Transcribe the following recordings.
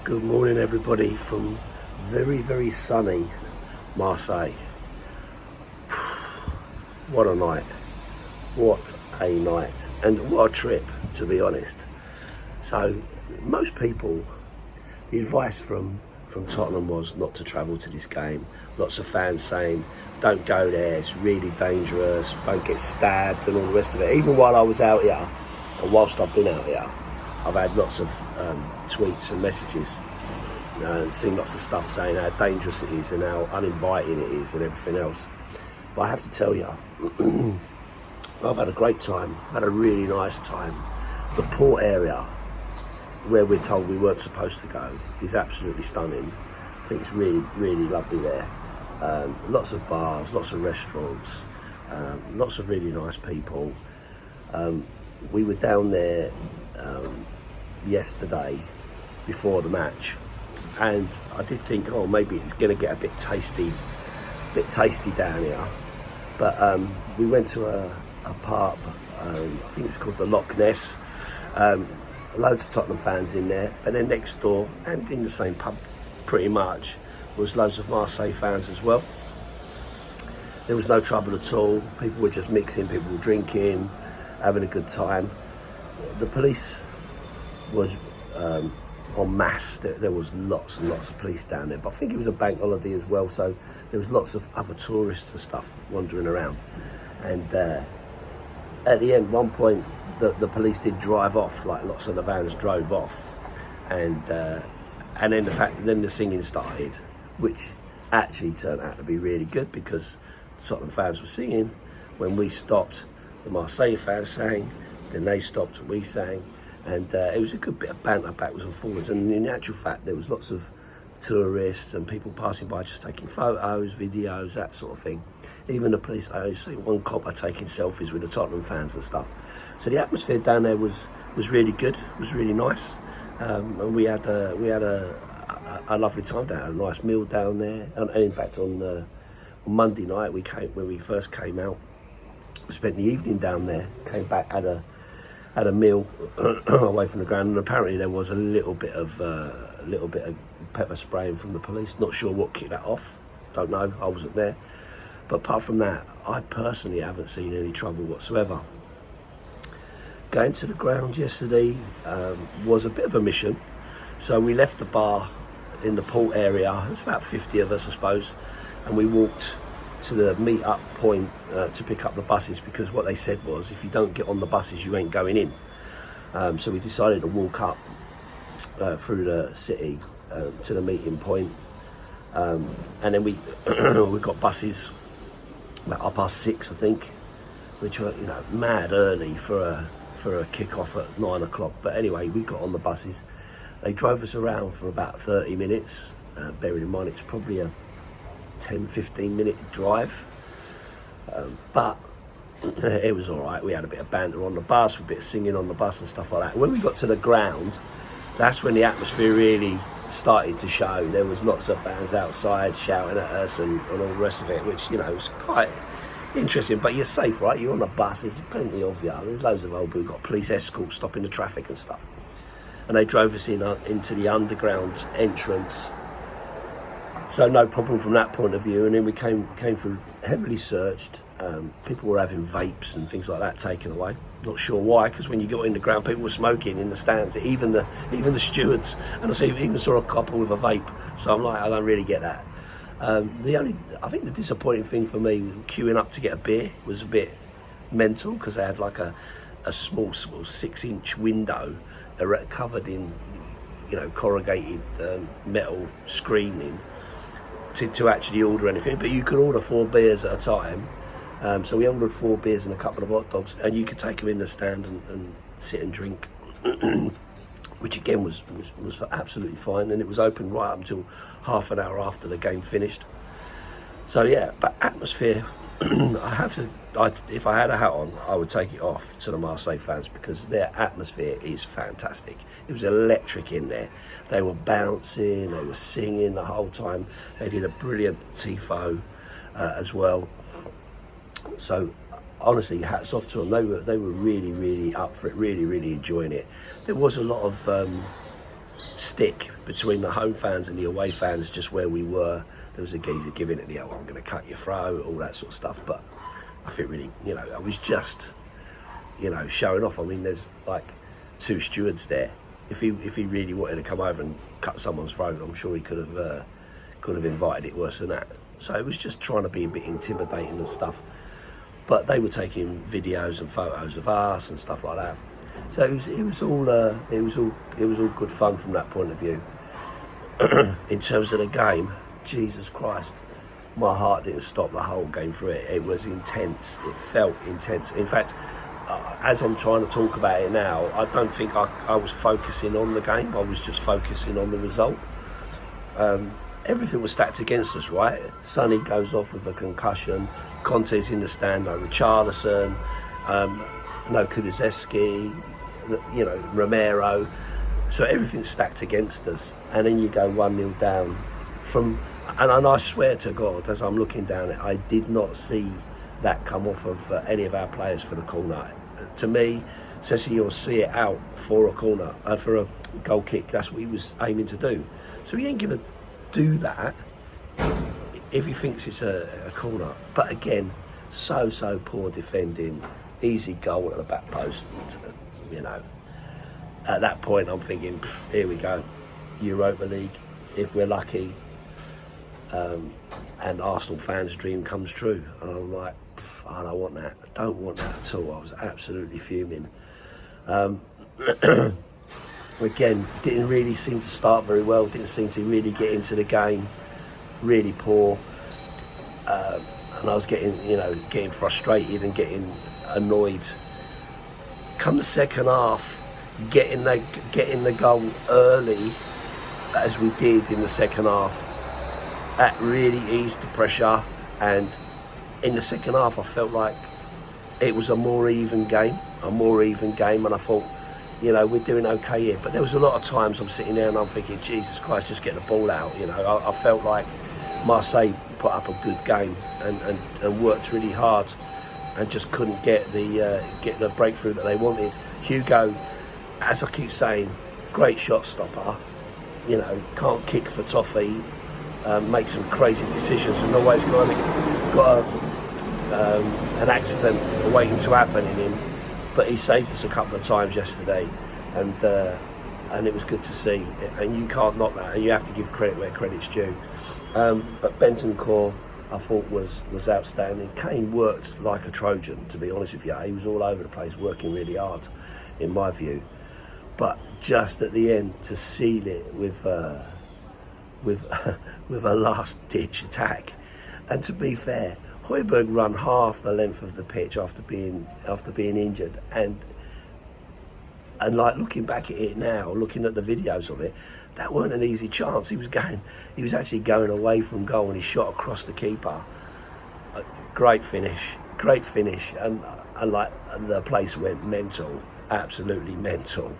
Good morning, everybody, from very, very sunny Marseille. What a night. What a night. And what a trip, to be honest. So, most people, the advice from Tottenham was not to travel to this game. Lots of fans saying, don't go there, it's really dangerous, don't get stabbed and all the rest of it. Even while I was out here, and whilst I've been out here, I've had lots of tweets and messages and seen lots of stuff saying how dangerous it is and how uninviting it is and everything else. But I have to tell you, I've had a great time, had a really nice time. The port area, where we're told we weren't supposed to go, is absolutely stunning. I think it's really, really lovely there. Lots of bars, lots of restaurants, lots of really nice people. We were down there yesterday before the match, and I did think, oh, maybe it's going to get a bit tasty down here. But we went to a pub, I think it's called the Loch Ness. Loads of Tottenham fans in there, but then next door, and in the same pub pretty much, was loads of Marseille fans as well. There was no trouble at all. People were just mixing, people were drinking, having a good time. The police was en masse. There was lots and lots of police down there, but I think it was a bank holiday as well, so there was lots of other tourists and stuff wandering around. And at the end, one point, the police did drive off, like lots of the vans drove off, and then the singing started, which actually turned out to be really good because the Tottenham fans were singing. When we stopped, the Marseille fans sang, then they stopped and we sang, and it was a good bit of banter backwards and forwards. And in actual fact, there was lots of tourists and people passing by just taking photos, videos, that sort of thing. Even the police, I see one copper taking selfies with the Tottenham fans and stuff. So the atmosphere down there was really good, was really nice, and we had a lovely time down there, a nice meal down there. And in fact, on Monday night when we first came out, we spent the evening down there, came back, had a meal away from the ground, and apparently there was a little bit of pepper spraying from the police. Not sure what kicked that off, don't know, I wasn't there. But apart from that, I personally haven't seen any trouble whatsoever. Going to the ground yesterday was a bit of a mission. So we left the bar in the port area, there's about 50 of us I suppose, and we walked to the meet-up point to pick up the buses, because what they said was, if you don't get on the buses, you ain't going in. So we decided to walk up through the city to the meeting point, and then we got buses about 6:30, I think, which were mad early for a kick-off at 9 o'clock. But anyway, we got on the buses. They drove us around for about 30 minutes, bearing in mind it's probably a 10-15 minute drive, but it was all right. We had a bit of banter on the bus, a bit of singing on the bus and stuff like that. When we got to the ground, that's when the atmosphere really started to show. There was lots of fans outside shouting at us and all the rest of it, which was quite interesting. But you're safe, right? You're on a bus, there's plenty of you. There's loads of old people, we've got police escorts stopping the traffic and stuff. And they drove us into the underground entrance, so no problem from that point of view. And then we came through, heavily searched. People were having vapes and things like that taken away. Not sure why, because when you got in the ground, people were smoking in the stands, even the stewards. And I even saw a couple with a vape. So I'm like, I don't really get that. I think the disappointing thing for me, queuing up to get a beer, was a bit mental, because they had like a small sort of 6-inch window covered in corrugated metal screening to actually order anything. But you could order 4 beers at a time. So we ordered 4 beers and a couple of hot dogs, and you could take them in the stand and sit and drink, which again was absolutely fine. And it was open right up until half an hour after the game finished. So yeah, but atmosphere, if I had a hat on, I would take it off to the Marseille fans, because their atmosphere is fantastic. It was electric in there. They were bouncing, they were singing the whole time. They did a brilliant tifo as well. So honestly, hats off to them. They were really, really up for it, really, really enjoying it. There was a lot of stick between the home fans and the away fans, just where we were. There was a geezer giving it the "oh, I'm going to cut your throat," all that sort of stuff. But I think really, I was just, showing off. I mean, there's like 2 stewards there. If he really wanted to come over and cut someone's throat, I'm sure he could have invited it worse than that. So it was just trying to be a bit intimidating and stuff. But they were taking videos and photos of us and stuff like that. So it was all good fun from that point of view. In terms of the game, Jesus Christ, my heart didn't stop the whole game through it. It was intense. It felt intense. In fact, as I'm trying to talk about it now, I don't think I was focusing on the game. I was just focusing on the result. Everything was stacked against us, right? Sonny goes off with a concussion. Conte's in the stand, no Richarlison, no Kulusevski, Romero. So everything's stacked against us. And then you go 1-0 down and I swear to God, as I'm looking down it, I did not see that come off of any of our players for the corner. To me, Sessegnon see it out for a corner, for a goal kick. That's what he was aiming to do. So he ain't going to do that if he thinks it's a corner. But again, so poor defending, easy goal at the back post. At that point I'm thinking, here we go, Europa League, if we're lucky, and Arsenal fans' dream comes true. And I'm like, I don't want that. I don't want that at all. I was absolutely fuming. Again, didn't really seem to start very well, didn't seem to really get into the game, really poor. And I was getting frustrated and getting annoyed. Come the second half, getting the goal early, as we did in the second half, that really eased the pressure. And in the second half, I felt like it was a more even game, and I thought, we're doing okay here. But there was a lot of times I'm sitting there and I'm thinking, Jesus Christ, just get the ball out. I felt like Marseille put up a good game and worked really hard and just couldn't get the breakthrough that they wanted. Hugo, as I keep saying, great shot stopper. Can't kick for toffee, make some crazy decisions, and always got an accident waiting to happen in him. But he saved us a couple of times yesterday, and it was good to see. And you can't knock that, and you have to give credit where credit's due. But Bentancur, I thought, was outstanding. Kane worked like a Trojan, to be honest with you. He was all over the place, working really hard, in my view. But just at the end, to seal it with a last-ditch attack. And to be fair, Højbjerg run half the length of the pitch after being injured, and like looking back at it now, looking at the videos of it, that weren't an easy chance. He was actually going away from goal, and he shot across the keeper. Great finish, and like the place went mental, absolutely mental.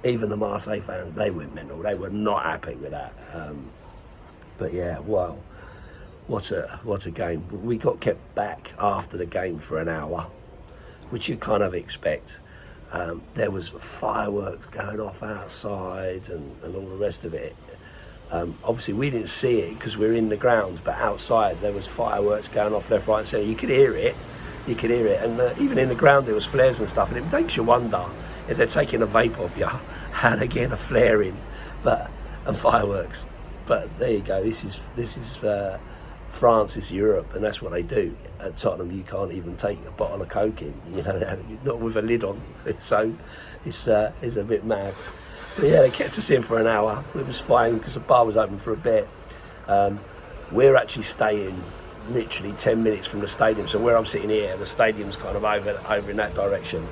Even the Marseille fans, they went mental. They were not happy with that. But yeah, wow. What a game. We got kept back after the game for an hour, which you kind of expect. There was fireworks going off outside and all the rest of it. Obviously we didn't see it because we're in the grounds, but outside there was fireworks going off left, right and centre. You could hear it, and even in the ground there was flares and stuff, and it makes you wonder if they're taking a vape of you, how they're getting a flare in, and fireworks. But there you go, this is France, is Europe, and that's what they do. At Tottenham, you can't even take a bottle of Coke in, not with a lid on. So it's a bit mad. But yeah, they kept us in for an hour. It was fine because the bar was open for a bit. We're actually staying literally 10 minutes from the stadium. So where I'm sitting here, the stadium's kind of over in that direction.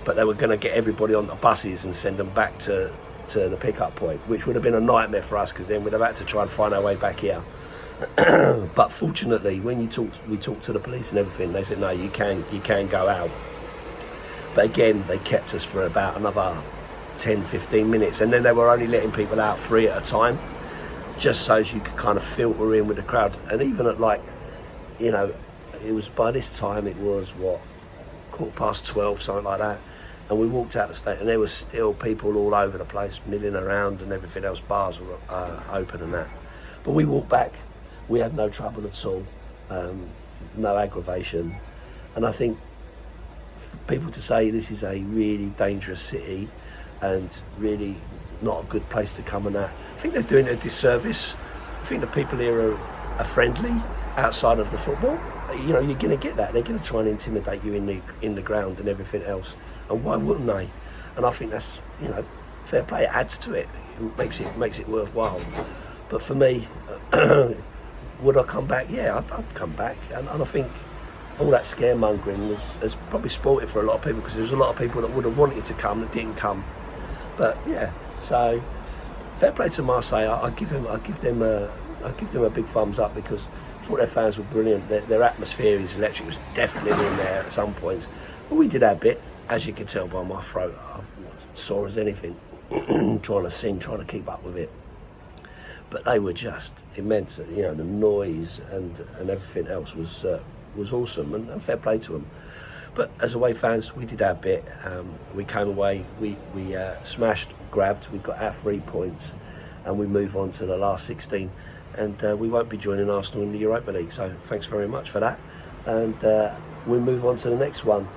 But they were going to get everybody on the buses and send them back to the pickup point, which would have been a nightmare for us because then we'd have had to try and find our way back here. But fortunately, when we talked to the police and everything, they said no, you can go out. But again, they kept us for about another 10-15 minutes, and then they were only letting people out 3 at a time, just so as you could kind of filter in with the crowd. And even at it was by this time it was 12:15, something like that, And we walked out the stadium, and there was still people all over the place, milling around and everything else. Bars were open and that. But we walked back. We had no trouble at all, no aggravation. And I think for people to say this is a really dangerous city and really not a good place to come and that, I think they're doing it a disservice. I think the people here are friendly outside of the football. You know, you're going to get that. They're going to try and intimidate you in the ground and everything else. And why wouldn't they? And I think that's, you know, fair play. It adds to it. It makes it worthwhile. But for me, would I come back? Yeah, I'd come back. And I think all that scaremongering has probably spoilt it for a lot of people, because there's a lot of people that would have wanted to come that didn't come. But yeah, so fair play to Marseille. I give them a big thumbs up, because I thought their fans were brilliant. Their atmosphere is electric. It was definitely in there at some points. But we did our bit, as you can tell by my throat. I'm sore as anything, trying to sing, trying to keep up with it. But they were just immense. You know, the noise and everything else was awesome, and fair play to them. But as away fans, we did our bit. We came away, we smashed, grabbed, we got our 3 points, and we move on to the last 16. And we won't be joining Arsenal in the Europa League, so thanks very much for that. And we move on to the next one.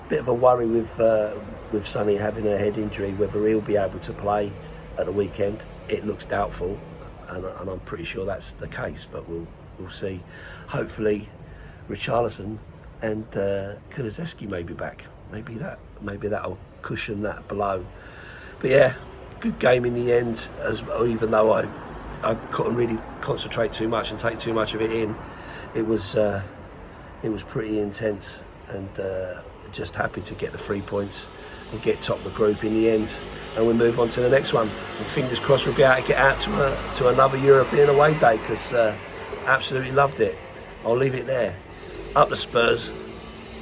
Bit of a worry with Sonny having a head injury, whether he'll be able to play at the weekend. It looks doubtful, and I'm pretty sure that's the case, but we'll see. Hopefully Richarlison and Kulusevski may be back. Maybe that'll cushion that blow. But yeah, good game in the end, even though I couldn't really concentrate too much and take too much of it in. It was pretty intense, and just happy to get the 3 points and get top of the group in the end, and we move on to the next one. And fingers crossed we'll be able to get out to another European away day, because absolutely loved it. I'll leave it there. Up the Spurs.